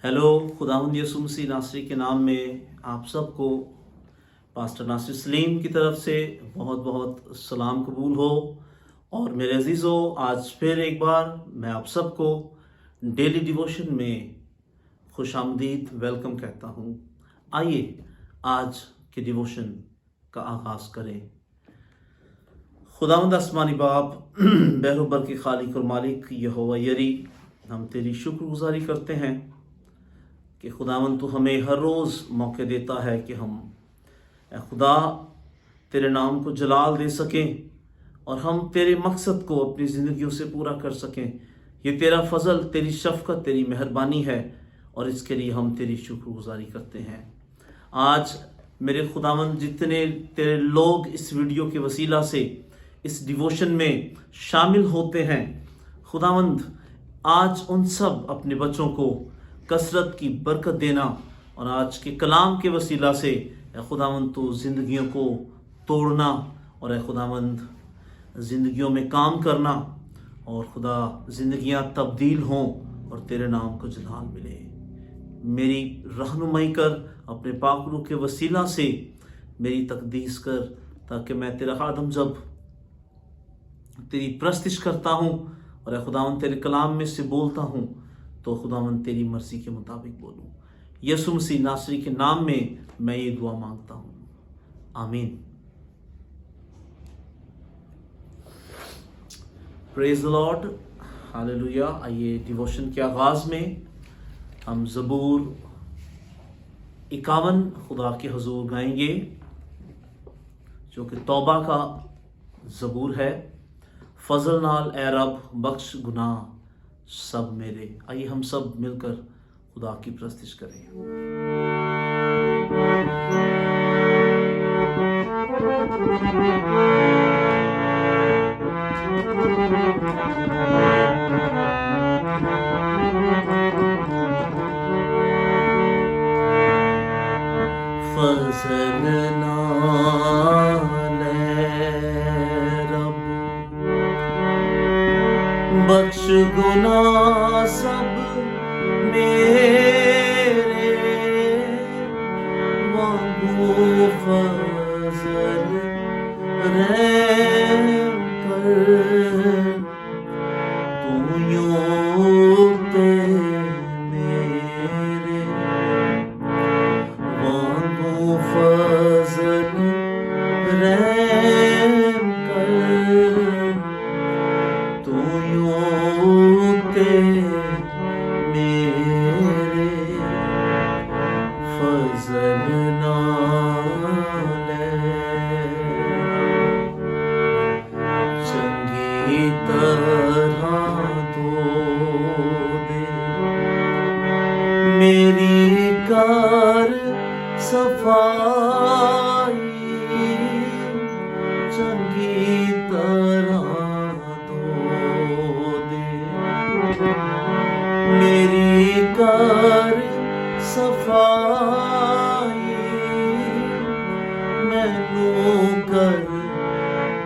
Hello. खुदावंद यीशु मसीह नासरी के नाम में आप सबको पास्टर नासिर सलीम की तरफ से बहुत बहुत सलाम कबूल हो। और मेरे अजीज़ों, आज फिर एक बार मैं आप सबको डेली डिवोशन में खुशामदीद वेलकम कहता हूँ। आइए आज के डिवोशन का आगाज़ करें। खुदावंद आसमानी बाप बेरुबर के खालिक और मालिक यहोवा यरी, हम तेरी शुक्रगुजारी करते हैं कि खुदावंद तू हमें हर रोज़ मौके देता है कि हम ए खुदा तेरे नाम को जलाल दे सकें और हम तेरे मकसद को अपनी ज़िंदगियों से पूरा कर सकें। ये तेरा फजल, तेरी शफ़क़त, तेरी मेहरबानी है और इसके लिए हम तेरी शुक्रगुजारी करते हैं। आज मेरे खुदावंद जितने तेरे लोग इस वीडियो के वसीला से इस डिवोशन में शामिल होते हैं, खुदावंद आज उन सब अपने बच्चों को कसरत की बरकत देना और आज के कलाम के वसीला से खुदावंद तो ज़िंदगियों को तोड़ना और खुदावंद ज़िंदगियों में काम करना और खुदा ज़िंदगियां तब्दील हों और तेरे नाम को जलाल मिले। मेरी रहनुमाई कर, अपने पाक रूह के वसीला से मेरी तकदीस कर, ताकि मैं तेरा खादम जब तेरी प्रस्तिश करता हूँ और खुदावंद तेरे कलाम में से बोलता हूँ तो खुदावंद तेरी मर्जी के मुताबिक बोलूँ। यीशु मसीह नासरी के नाम में मैं ये दुआ मांगता हूँ, आमीन। Praise the Lord, hallelujah. आइए डिवोशन के आगाज़ में हम ज़बूर 51 खुदा के हुजूर गाएंगे, जो कि तौबा का ज़बूर है। फजल नाल ए रब बख्श गुनाह सब मेरे। आइए हम सब मिलकर खुदा की प्रस्तिश करें। फजल नाल रब बख्श गुनाह सब मेरे, वांगू फजल रहम कर, तू यूं ते मेरे, वांगू फजल रहम कर, तू यूं ते मेरे, फजल नाल चंगी तरह धो दे मेरी कार सफाई, चंगी तरह धो दे मेरी कार सफाई, मैनू कर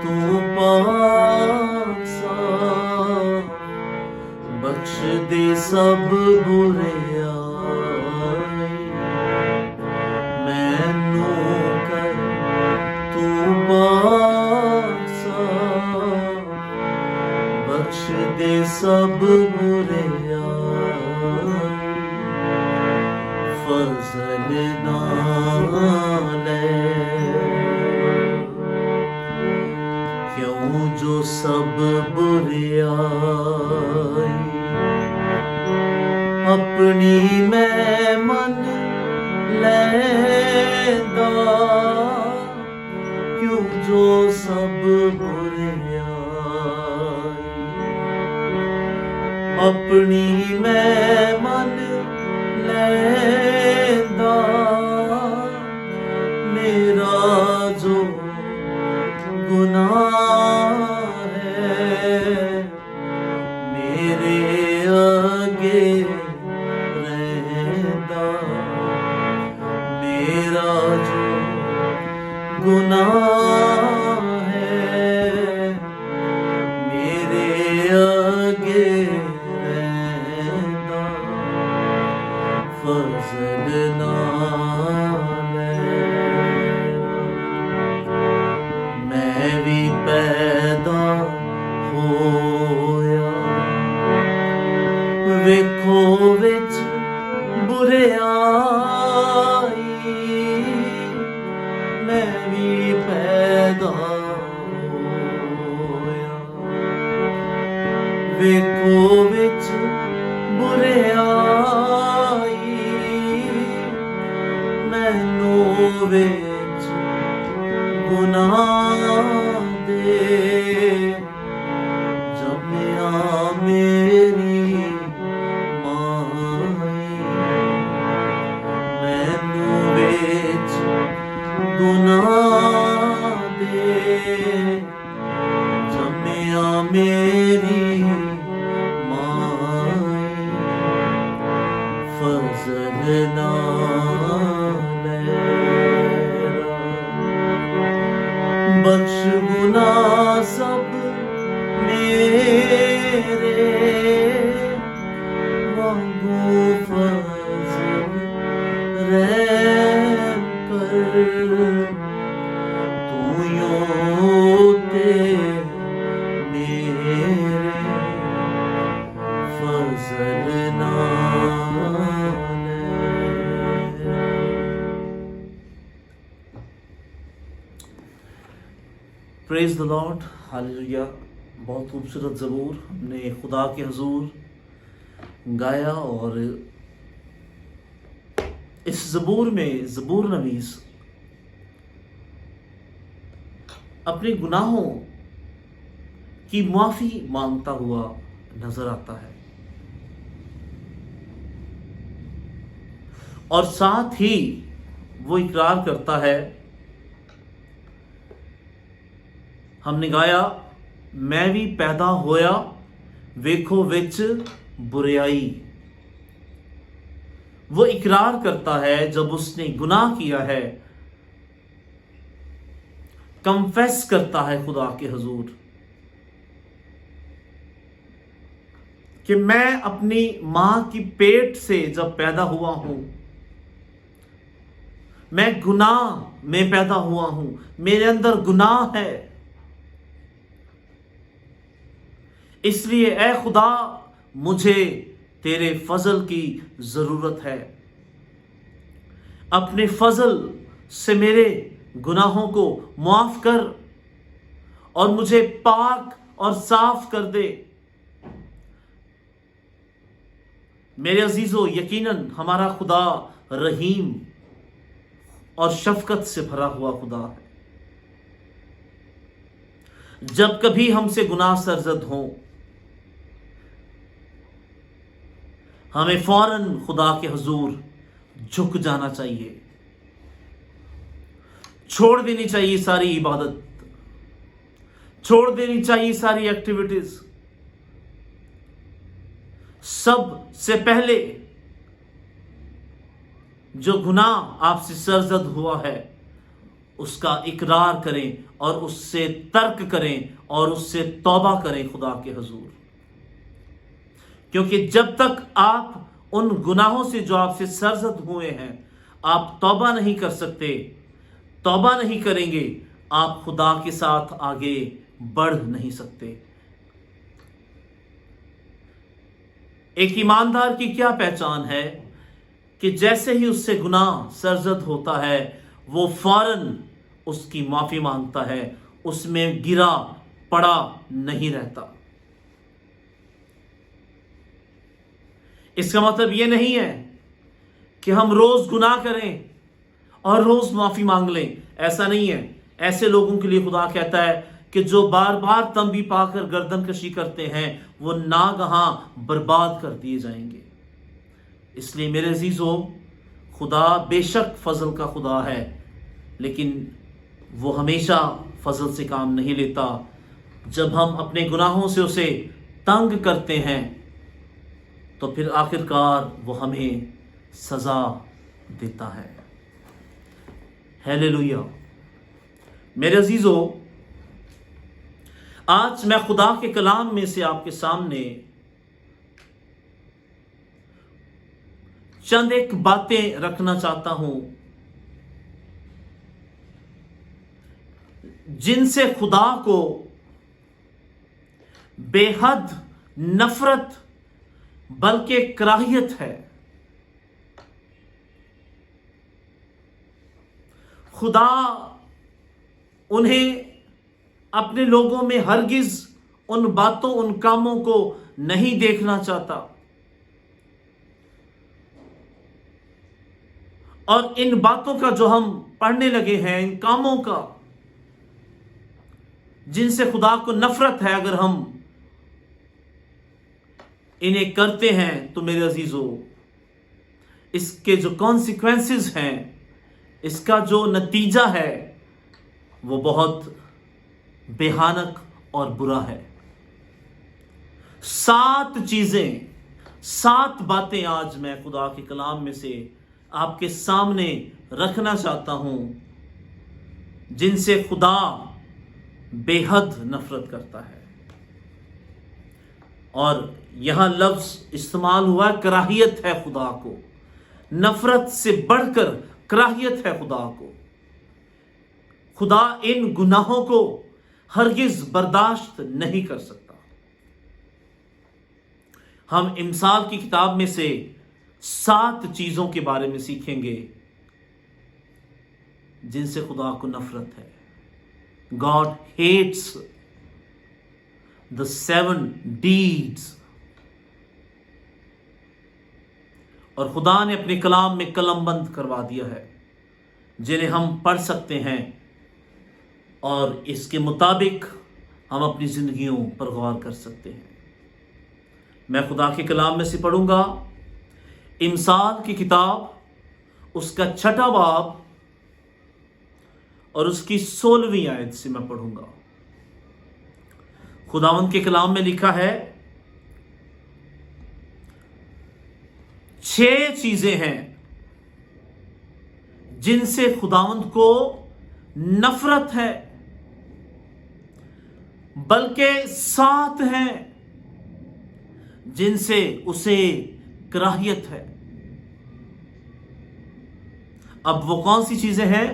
तू पाक साफ, बख्श दे सब बुराई, मैनू कर तू पाक साफ, बख्श दे सब बुराई, फजल नाल क्यों जो सब बुराई अपनी मैं मन लैंदा, क्यों जो सब बुराई अपनी मैं मन लैंदा, मेरा जो गुनाह है मेरे आगे रहंदा, मेरा जो गुनाह है मेरे आगे रहंदा, फजल ना मैं भी पैदा होया वेखो विच बुरे आई मैं भी पैदा होया वेखो विच बुरे आई मैनू विच गुनाह दे जम्मिया मेरी माई मैनू विच गुनाह दे जम्मिया मेरी माई फजल ना बख्श गुनाह सब मेरे वांगू फजल रहम कर तू योते मेरे फजल ना प्रेज द लॉर्ड, हालेलुया। बहुत खूबसूरत ज़बूर हमने खुदा के हुजूर गाया और इस ज़बूर में ज़बूर नवीस अपने गुनाहों की माफ़ी मांगता हुआ नजर आता है और साथ ही वो इकरार करता है, हमने गाया मैं भी पैदा होया वेखो विच बुराई। वो इकरार करता है जब उसने गुनाह किया है, कन्फेस करता है खुदा के हुजूर कि मैं अपनी मां की पेट से जब पैदा हुआ हूं मैं गुनाह में पैदा हुआ हूं, मेरे अंदर गुनाह है, इसलिए ए खुदा मुझे तेरे फजल की जरूरत है। अपने फजल से मेरे गुनाहों को माफ कर और मुझे पाक और साफ कर दे। मेरे अजीजों, यकीनन हमारा खुदा रहीम और शफकत से भरा हुआ खुदा है। जब कभी हमसे गुनाह सरजद हो हमें फौरन खुदा के हुजूर झुक जाना चाहिए, छोड़ देनी चाहिए सारी इबादत, छोड़ देनी चाहिए सारी एक्टिविटीज। सब से पहले जो गुनाह आपसे सरजद हुआ है उसका इकरार करें और उससे तर्क करें और उससे तौबा करें खुदा के हुजूर। क्योंकि जब तक आप उन गुनाहों से जो आपसे सरजद हुए हैं आप तौबा नहीं कर सकते, तौबा नहीं करेंगे, आप खुदा के साथ आगे बढ़ नहीं सकते। एक ईमानदार की क्या पहचान है कि जैसे ही उससे गुनाह सरजद होता है वो फौरन उसकी माफी मांगता है, उसमें गिरा पड़ा नहीं रहता। इसका मतलब यह नहीं है कि हम रोज गुनाह करें और रोज माफी मांग लें, ऐसा नहीं है। ऐसे लोगों के लिए खुदा कहता है कि जो बार बार तंबी पाकर गर्दन कशी करते हैं वो नागहां बर्बाद कर दिए जाएंगे। इसलिए मेरे अजीजों, खुदा बेशक फजल का खुदा है, लेकिन वो हमेशा फजल से काम नहीं लेता। जब हम अपने गुनाहों से उसे तंग करते हैं तो फिर आखिरकार वो हमें सजा देता है। हालेलुया। मेरे अजीजों, आज मैं खुदा के कलाम में से आपके सामने चंद एक बातें रखना चाहता हूं जिनसे खुदा को बेहद नफरत बल्कि कराहियत है। खुदा उन्हें अपने लोगों में हरगिज उन बातों उन कामों को नहीं देखना चाहता, और इन बातों का जो हम पढ़ने लगे हैं, इन कामों का जिनसे खुदा को नफरत है, अगर हम इन्हें करते हैं तो मेरे अजीजों, इसके जो कॉन्सिक्वेंसेस हैं, इसका जो नतीजा है वो बहुत बेहानक और बुरा है। 7 चीजें, 7 बातें आज मैं खुदा के कलाम में से आपके सामने रखना चाहता हूं जिनसे खुदा बेहद नफरत करता है। और यहां लफ्ज इस्तेमाल हुआ, कराहियत है खुदा को। नफरत से बढ़कर कराहियत है खुदा को। खुदा इन गुनाहों को हरगिज बर्दाश्त नहीं कर सकता। हम इमसाल की किताब में से 7 चीजों के बारे में सीखेंगे जिनसे खुदा को नफरत है। God hates the 7 deeds। और खुदा ने अपने कलाम में कलमबंद करवा दिया है, जिन्हें हम पढ़ सकते हैं और इसके मुताबिक हम अपनी जिंदगियों पर गौर कर सकते हैं। मैं खुदा के कलाम में से पढ़ूंगा, इमसाल की किताब, उसका 6वां बाब और उसकी 16वीं आयत से मैं पढ़ूंगा। खुदावंद के कलाम में लिखा है, 6 चीजें हैं जिनसे खुदावंद को नफरत है, बल्कि 7 हैं जिनसे उसे कराहियत है। अब वो कौन सी चीजें हैं?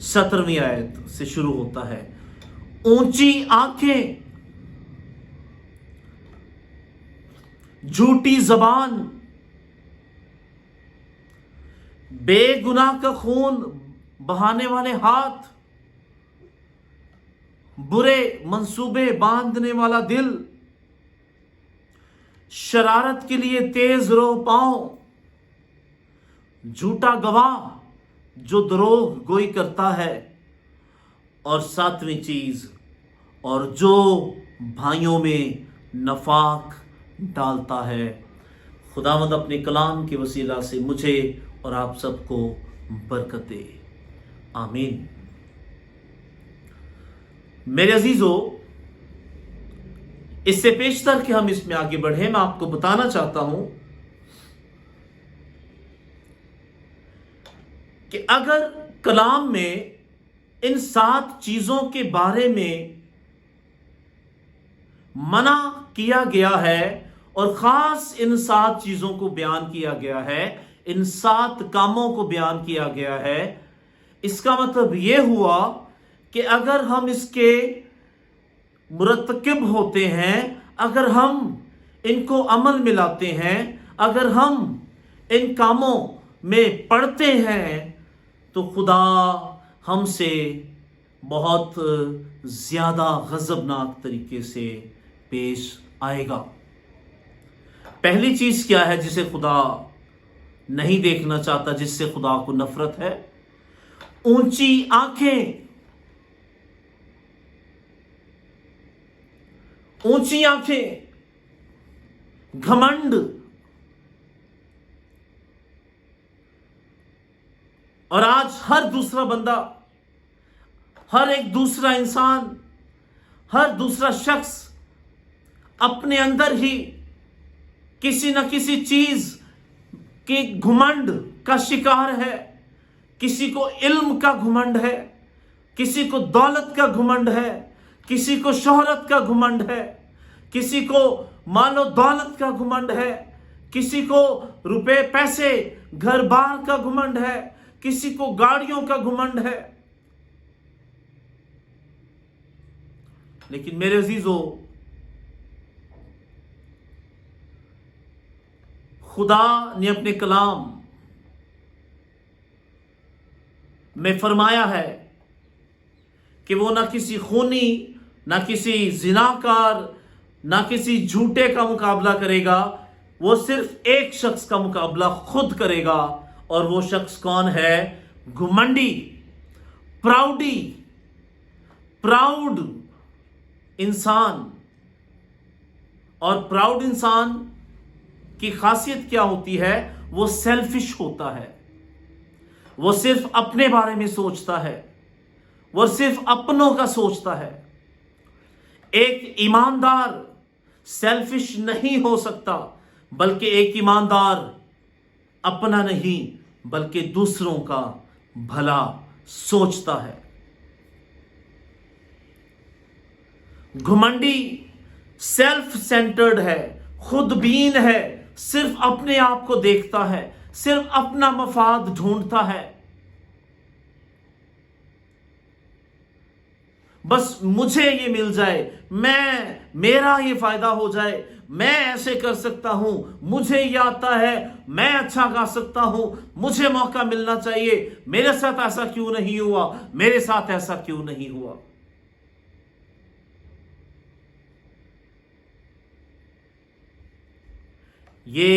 17वीं आयत से शुरू होता है। ऊंची आंखें, झूठी जबान, बेगुनाह का खून बहाने वाले हाथ, बुरे मंसूबे बांधने वाला दिल, शरारत के लिए तेज रो पांव, झूठा गवाह जो द्रोह गोई करता है, और 7वीं चीज, और जो भाइयों में नफाक डालता है। खुदावंद अपने कलाम के वसीला से मुझे और आप सबको बरकत दे, आमीन। मेरे अजीजों, इससे पेशतर कि हम इसमें आगे बढ़े, मैं आपको बताना चाहता हूं कि अगर कलाम में इन 7 चीजों के बारे में मना किया गया है और खास इन 7 चीजों को बयान किया गया है, इन 7 कामों को बयान किया गया है, इसका मतलब यह हुआ कि अगर हम इसके मुरतकिब होते हैं, अगर हम इनको अमल में लाते हैं, अगर हम इन कामों में पढ़ते हैं, तो खुदा हमसे बहुत ज्यादा गजबनाक तरीके से पेश आएगा। पहली चीज क्या है जिसे खुदा नहीं देखना चाहता, जिससे खुदा को नफरत है? ऊंची आंखें। ऊंची आंखें, घमंड। और आज हर दूसरा बंदा, हर एक दूसरा इंसान, हर दूसरा शख्स अपने अंदर ही किसी न किसी चीज के घुमंड का शिकार है। किसी को इल्म का घुमंड है, किसी को दौलत का घुमंड है, किसी को शोहरत का घुमंड है, किसी को मालो दौलत का घुमंड है, किसी को रुपए पैसे घर बार का घमंड है, किसी को गाड़ियों का घमंड है। लेकिन मेरे अजीजों, खुदा ने अपने कलाम में फरमाया है कि वो ना किसी खूनी, ना किसी जिनाकार, ना किसी झूठे का मुकाबला करेगा, वो सिर्फ एक शख्स का मुकाबला खुद करेगा। और वो शख्स कौन है? घुमंडी, प्राउड इंसान। और प्राउड इंसान की खासियत क्या होती है? वो सेल्फिश होता है, वो सिर्फ अपने बारे में सोचता है, वो सिर्फ अपनों का सोचता है। एक ईमानदार सेल्फिश नहीं हो सकता, बल्कि एक ईमानदार अपना नहीं बल्कि दूसरों का भला सोचता है। घमंडी सेल्फ सेंटर्ड है, खुदबीन है, सिर्फ अपने आप को देखता है, सिर्फ अपना मफाद ढूंढता है। बस मुझे ये मिल जाए, मेरा ये फायदा हो जाए, मैं ऐसे कर सकता हूं, मुझे ये आता है, मैं अच्छा गा सकता हूं, मुझे मौका मिलना चाहिए, मेरे साथ ऐसा क्यों नहीं हुआ, मेरे साथ ऐसा क्यों नहीं हुआ। ये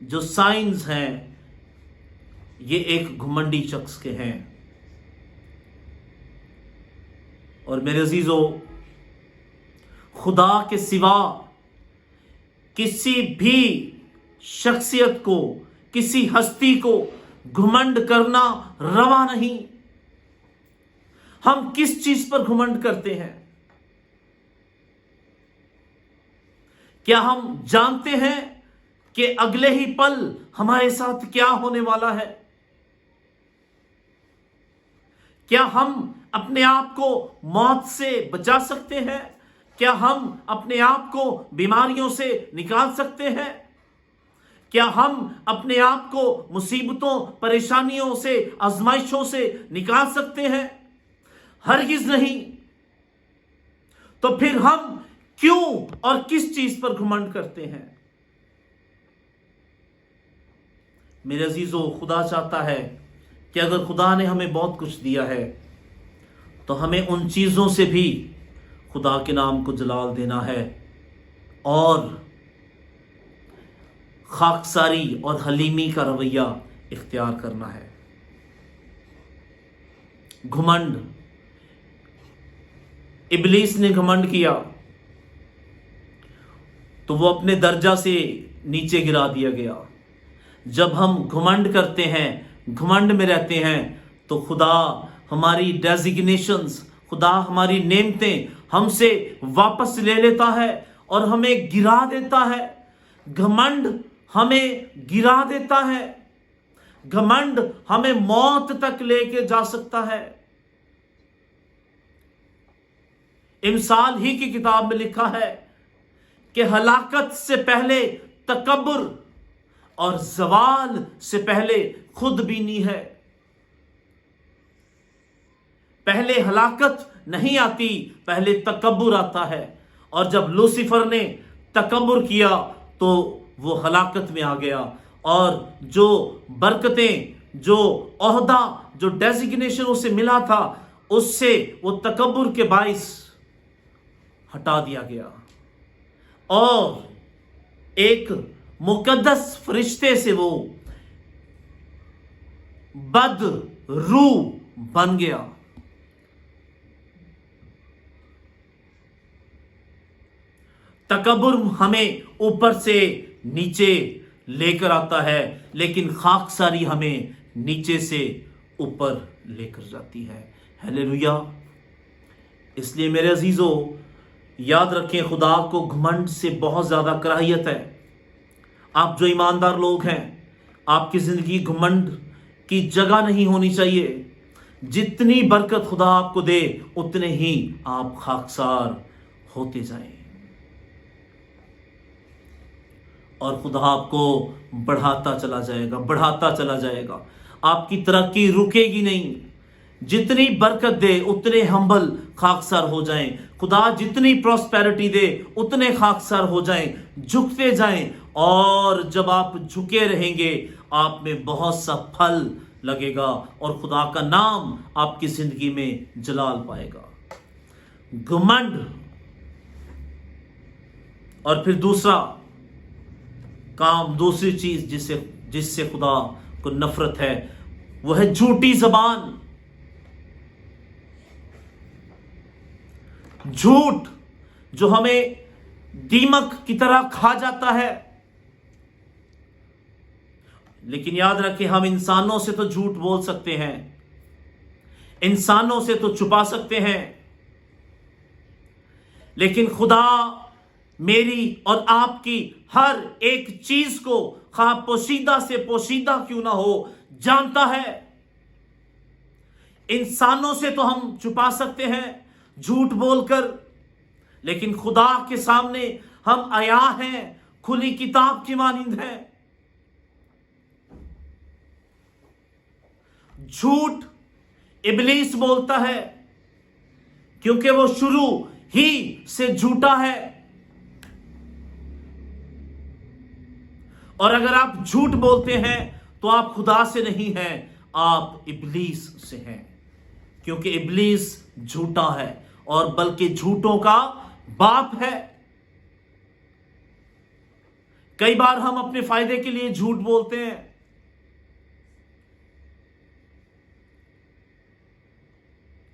जो साइंस हैं, ये एक घुमंडी शख्स के हैं। और मेरे अजीजों, खुदा के सिवा किसी भी शख्सियत को, किसी हस्ती को घुमंड करना रवा नहीं। हम किस चीज पर घुमंड करते हैं? क्या हम जानते हैं कि अगले ही पल हमारे साथ क्या होने वाला है? क्या हम अपने आप को मौत से बचा सकते हैं? क्या हम अपने आप को बीमारियों से निकाल सकते हैं? क्या हम अपने आप को मुसीबतों, परेशानियों से, आजमाइशों से निकाल सकते हैं? हरगिज नहीं। तो फिर हम क्यों और किस चीज पर घमंड करते हैं? मेरे अजीजों, खुदा चाहता है कि अगर खुदा ने हमें बहुत कुछ दिया है तो हमें उन चीजों से भी खुदा के नाम को जलाल देना है और खाकसारी और हलीमी का रवैया इख्तियार करना है। घमंड, इब्लीस ने घमंड किया तो वो अपने दर्जा से नीचे गिरा दिया गया। जब हम घमंड करते हैं, घमंड में रहते हैं, तो खुदा हमारी डेजिग्नेशंस, खुदा हमारी नेमतें हमसे वापस ले लेता है और हमें गिरा देता है। घमंड हमें गिरा देता है, घमंड हमें मौत तक लेके जा सकता है। इमसाल ही की किताब में लिखा है कि हलाकत से पहले तकब्बुर और जवाल से पहले खुदबीनी है। पहले हलाकत नहीं आती, पहले तकब्बुर आता है। और जब लूसीफर ने तकब्बुर किया तो वो हलाकत में आ गया और जो बरकतें, जो ओहदा, जो डेजिग्नेशन उसे मिला था, उससे वो तकब्बुर के बाइस हटा दिया गया और एक मुकद्दस फरिश्ते से वो बदरू बन गया। तकब्बुर हमें ऊपर से नीचे लेकर आता है, लेकिन खाकसारी हमें नीचे से ऊपर लेकर जाती है। हालेलुया। इसलिए मेरे अजीजों, याद रखें, खुदा को घमंड से बहुत ज्यादा कराहियत है। आप जो ईमानदार लोग हैं, आपकी जिंदगी घमंड की जगह नहीं होनी चाहिए। जितनी बरकत खुदा आपको दे, उतने ही आप खाकसार होते जाएं। और खुदा आपको बढ़ाता चला जाएगा, बढ़ाता चला जाएगा। आपकी तरक्की रुकेगी नहीं। जितनी बरकत दे उतने हम्बल खाकसार हो जाएं। खुदा जितनी प्रॉस्पेरिटी दे उतने खाकसार हो जाएं, झुकते जाएं। और जब आप झुके रहेंगे आप में बहुत सा फल लगेगा और खुदा का नाम आपकी जिंदगी में जलाल पाएगा। घमंड। और फिर दूसरा काम, दूसरी चीज जिससे खुदा को नफरत है, वो है झूठी जबान। झूठ जो हमें दीमक की तरह खा जाता है। लेकिन याद रखें, हम इंसानों से तो झूठ बोल सकते हैं, इंसानों से तो छुपा सकते हैं, लेकिन खुदा मेरी और आपकी हर एक चीज को, खा पोशीदा से पोशीदा क्यों ना हो, जानता है। इंसानों से तो हम छुपा सकते हैं झूठ बोलकर, लेकिन खुदा के सामने हम आया हैं, खुली किताब की मानिंद हैं। झूठ इब्लीस बोलता है क्योंकि वो शुरू ही से झूठा है। और अगर आप झूठ बोलते हैं तो आप खुदा से नहीं हैं, आप इब्लीस से हैं, क्योंकि इब्लीस झूठा है और बल्कि झूठों का बाप है। कई बार हम अपने फायदे के लिए झूठ बोलते हैं,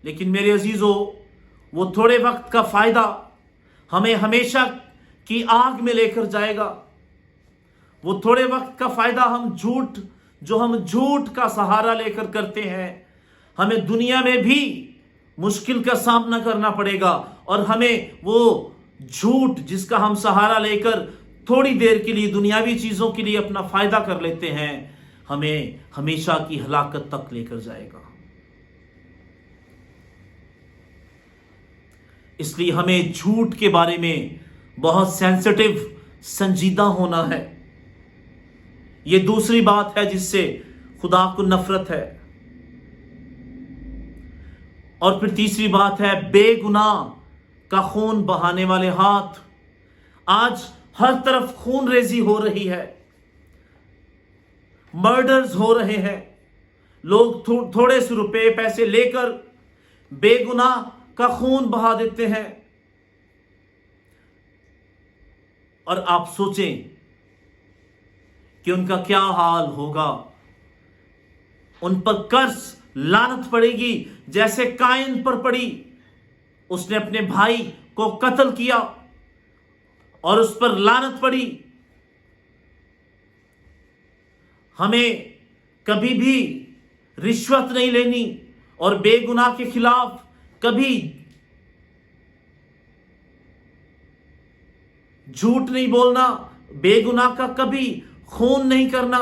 लेकिन मेरे अजीजों, वो थोड़े वक्त का फायदा हमें हमेशा की आग में लेकर जाएगा। वो थोड़े वक्त का फायदा हम झूठ का सहारा लेकर करते हैं, हमें दुनिया में भी मुश्किल का सामना करना पड़ेगा। और हमें वो झूठ जिसका हम सहारा लेकर थोड़ी देर के लिए दुनियावी चीजों के लिए अपना फायदा कर लेते हैं, हमें हमेशा की हलाकत तक लेकर जाएगा। इसलिए हमें झूठ के बारे में बहुत सेंसिटिव, संजीदा होना है। यह दूसरी बात है जिससे खुदा को नफरत है। और फिर तीसरी बात है बेगुनाह का खून बहाने वाले हाथ। आज हर तरफ खून रेजी हो रही है, मर्डर्स हो रहे हैं। लोग थोड़े से रुपए पैसे लेकर बेगुनाह का खून बहा देते हैं। और आप सोचें कि उनका क्या हाल होगा। उन पर कर्ज, लानत पड़ेगी जैसे कायन पर पड़ी। उसने अपने भाई को कत्ल किया और उस पर लानत पड़ी। हमें कभी भी रिश्वत नहीं लेनी और बेगुनाह के खिलाफ कभी झूठ नहीं बोलना, बेगुनाह का कभी खून नहीं करना।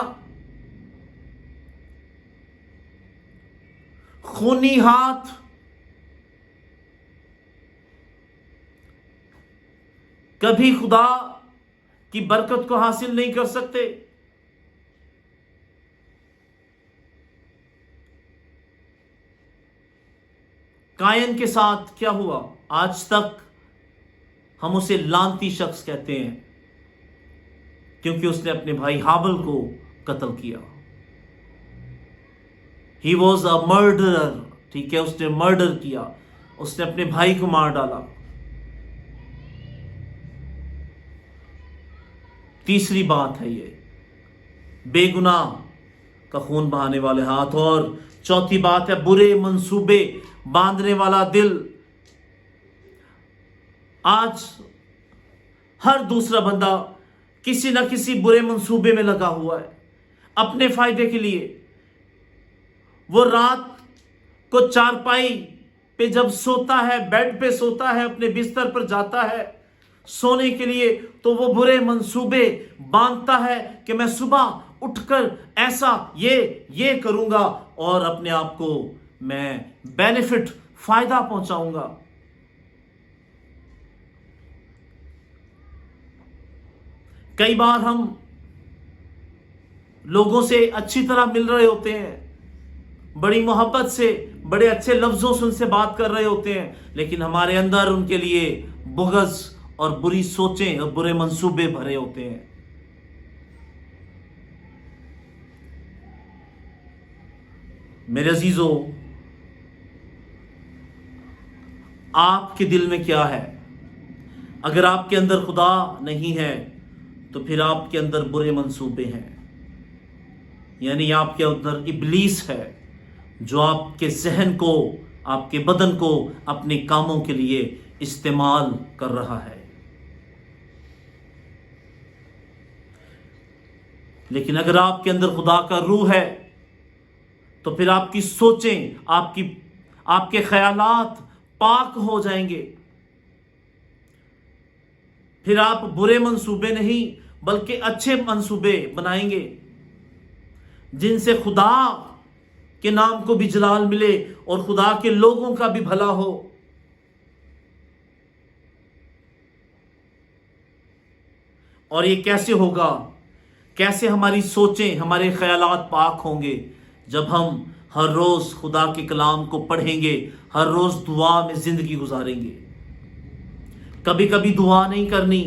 खूनी हाथ कभी खुदा की बरकत को हासिल नहीं कर सकते। कायन के साथ क्या हुआ? आज तक हम उसे लानती शख्स कहते हैं क्योंकि उसने अपने भाई हाबिल को कत्ल किया। ही वॉज अ मर्डरर, ठीक है, उसने मर्डर किया, उसने अपने भाई को मार डाला। तीसरी बात है ये बेगुनाह का खून बहाने वाले हाथ। और चौथी बात है बुरे मंसूबे बांधने वाला दिल। आज हर दूसरा बंदा किसी ना किसी बुरे मंसूबे में लगा हुआ है अपने फायदे के लिए। वो रात को चारपाई पे जब सोता है, बेड पे सोता है, अपने बिस्तर पर जाता है सोने के लिए, तो वो बुरे मंसूबे बांधता है कि मैं सुबह उठकर ऐसा ये करूंगा और अपने आप को मैं बेनिफिट, फायदा पहुंचाऊंगा। कई बार हम लोगों से अच्छी तरह मिल रहे होते हैं, बड़ी मोहब्बत से, बड़े अच्छे लफ्जों से उनसे बात कर रहे होते हैं, लेकिन हमारे अंदर उनके लिए बुग़्ज़ और बुरी सोचें और बुरे मंसूबे भरे होते हैं। मेरे अजीजों, आपके दिल में क्या है? अगर आपके अंदर खुदा नहीं है तो फिर आपके अंदर बुरे मंसूबे हैं, यानी आपके अंदर इब्लीस है जो आपके जहन को, आपके बदन को अपने कामों के लिए इस्तेमाल कर रहा है। लेकिन अगर आपके अंदर खुदा का रूह है तो फिर आपकी सोचें, आपके ख्यालात पाक हो जाएंगे। फिर आप बुरे मंसूबे नहीं बल्कि अच्छे मंसूबे बनाएंगे, जिनसे खुदा के नाम को भी जलाल मिले और खुदा के लोगों का भी भला हो। और ये कैसे होगा? कैसे हमारी सोचें, हमारे ख्यालात पाक होंगे? जब हम हर रोज खुदा के कलाम को पढ़ेंगे, हर रोज दुआ में जिंदगी गुजारेंगे। कभी कभी दुआ नहीं करनी,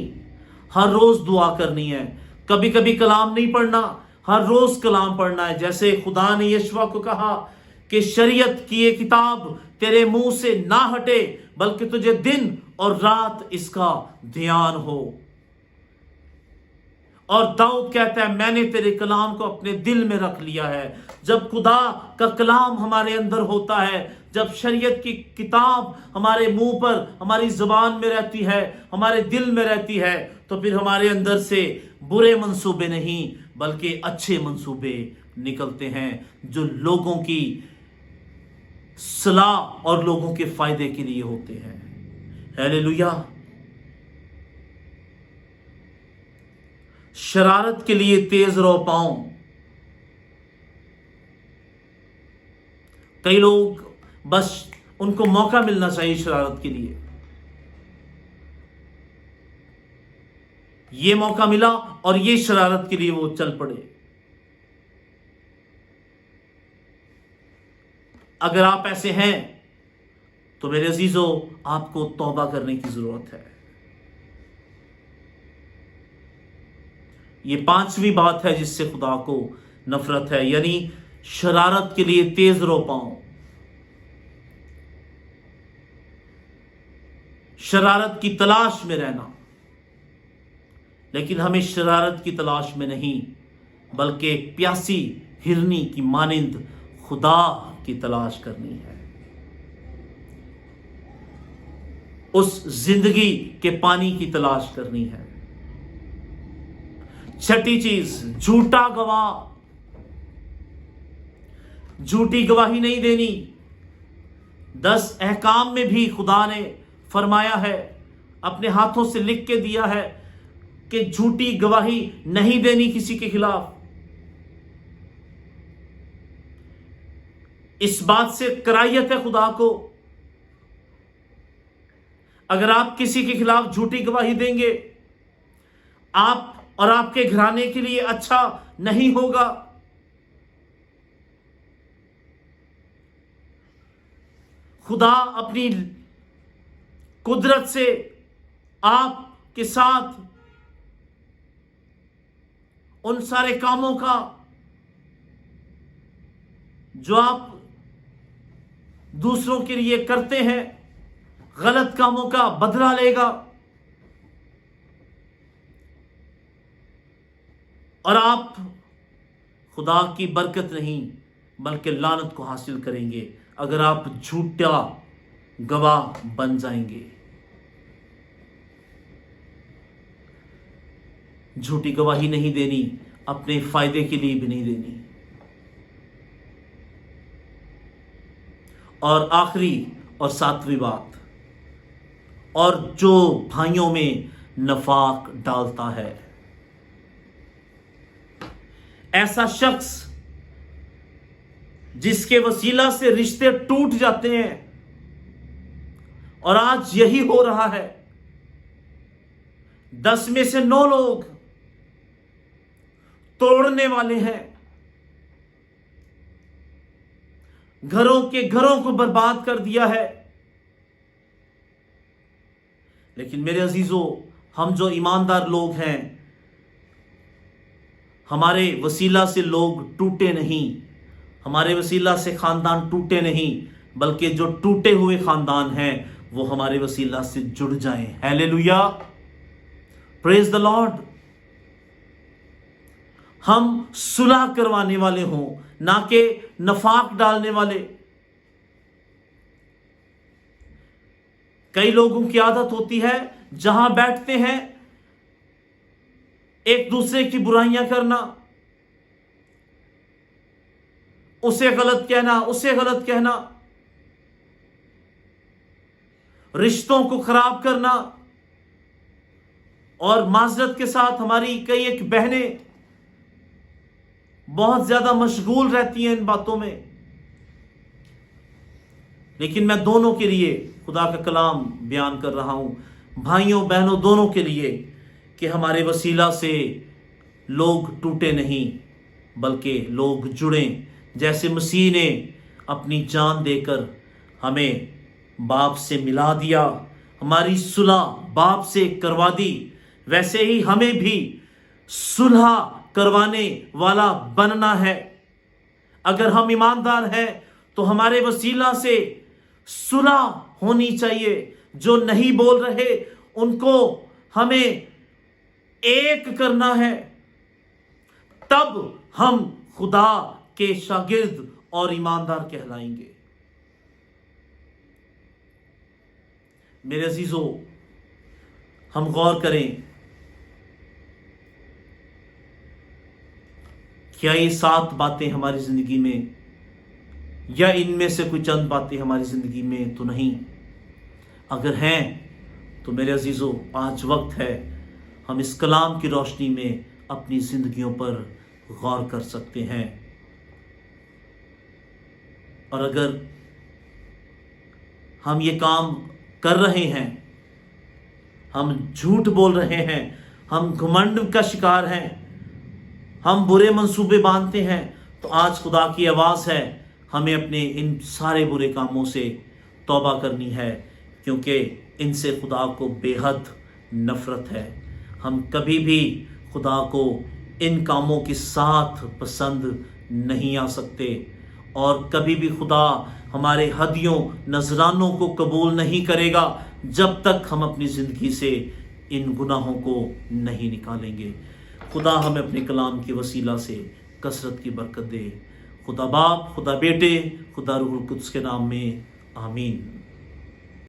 हर रोज दुआ करनी है। कभी कभी कलाम नहीं पढ़ना, हर रोज कलाम पढ़ना है। जैसे खुदा ने यशवा को कहा कि शरीयत की ये किताब तेरे मुंह से ना हटे, बल्कि तुझे दिन और रात इसका ध्यान हो। और दाऊद कहता है, मैंने तेरे कलाम को अपने दिल में रख लिया है। जब खुदा का कलाम हमारे अंदर होता है, जब शरीयत की किताब हमारे मुंह पर, हमारी जुबान में रहती है, हमारे दिल में रहती है, तो फिर हमारे अंदर से बुरे मंसूबे नहीं बल्कि अच्छे मंसूबे निकलते हैं, जो लोगों की सलाह और लोगों के फायदे के लिए होते हैं। हालेलुया। शरारत के लिए तेज रहो पांव। कई लोग बस उनको मौका मिलना चाहिए शरारत के लिए। ये मौका मिला और ये शरारत के लिए वो चल पड़े। अगर आप ऐसे हैं तो मेरे अजीजों, आपको तौबा करने की जरूरत है। ये पांचवी बात है जिससे खुदा को नफरत है, यानी शरारत के लिए तेज रहो पांव। शरारत की तलाश में रहना, लेकिन हमें शरारत की तलाश में नहीं बल्कि प्यासी हिरनी की मानिंद खुदा की तलाश करनी है। उस जिंदगी के पानी की तलाश करनी है। छठी चीज, झूठा गवाह। झूठी गवाही नहीं देनी। 10 अहकाम में भी खुदा ने फरमाया है, अपने हाथों से लिख के दिया है कि झूठी गवाही नहीं देनी किसी के खिलाफ। इस बात से करायत है खुदा को, अगर आप किसी के खिलाफ झूठी गवाही देंगे, आप और आपके घराने के लिए अच्छा नहीं होगा। खुदा अपनी कुदरत से आपके साथ उन सारे कामों का जो आप दूसरों के लिए करते हैं, गलत कामों का बदला लेगा और आप खुदा की बरकत नहीं बल्कि लानत को हासिल करेंगे अगर आप झूठा गवाह बन जाएंगे। झूठी गवाही नहीं देनी, अपने फायदे के लिए भी नहीं देनी। और आखिरी और 7वीं बात, और जो भाइयों में नफाक डालता है, ऐसा शख्स जिसके वसीला से रिश्ते टूट जाते हैं, और आज यही हो रहा है। 10 में से 9 लोग तोड़ने वाले हैं, घरों के घरों को बर्बाद कर दिया है। लेकिन मेरे अजीजों, हम जो ईमानदार लोग हैं, हमारे वसीला से लोग टूटे नहीं, हमारे वसीला से खानदान टूटे नहीं, बल्कि जो टूटे हुए खानदान हैं वो हमारे वसीला से जुड़ जाएं। Hallelujah, praise the Lord. हम सुलह करवाने वाले हों, ना कि नफाक डालने वाले। कई लोगों की आदत होती है, जहां बैठते हैं एक दूसरे की बुराइयां करना, उसे गलत कहना, उसे गलत कहना, रिश्तों को खराब करना। और माजरत के साथ हमारी कई एक बहनें बहुत ज्यादा मशगूल रहती हैं इन बातों में। लेकिन मैं दोनों के लिए खुदा का कलाम बयान कर रहा हूं, भाइयों बहनों दोनों के लिए, कि हमारे वसीला से लोग टूटे नहीं बल्कि लोग जुड़ें। जैसे मसीह ने अपनी जान देकर हमें बाप से मिला दिया, हमारी सुलह बाप से करवा दी, वैसे ही हमें भी सुलह करवाने वाला बनना है। अगर हम ईमानदार हैं तो हमारे वसीला से सुलह होनी चाहिए। जो नहीं बोल रहे उनको हमें एक करना है, तब हम खुदा के शागिर्द और ईमानदार कहलाएंगे। मेरे अजीजों, हम गौर करें, क्या ये 7 बातें हमारी जिंदगी में, या इनमें से कोई चंद बातें हमारी जिंदगी में तो नहीं? अगर हैं तो मेरे अजीजों, आज वक्त है हम इस कलाम की रोशनी में अपनी जिंदगियों पर गौर कर सकते हैं। और अगर हम ये काम कर रहे हैं, हम झूठ बोल रहे हैं, हम घमंड का शिकार हैं, हम बुरे मंसूबे बांधते हैं, तो आज खुदा की आवाज़ है, हमें अपने इन सारे बुरे कामों से तौबा करनी है, क्योंकि इनसे खुदा को बेहद नफरत है। हम कभी भी खुदा को इन कामों के साथ पसंद नहीं आ सकते, और कभी भी खुदा हमारे हदियों नजरानों को कबूल नहीं करेगा जब तक हम अपनी ज़िंदगी से इन गुनाहों को नहीं निकालेंगे। खुदा हमें अपने कलाम के वसीला से कसरत की बरकत दे। खुदा बाप, खुदा बेटे, खुदा रूहुल कुद्स के नाम में आमीन।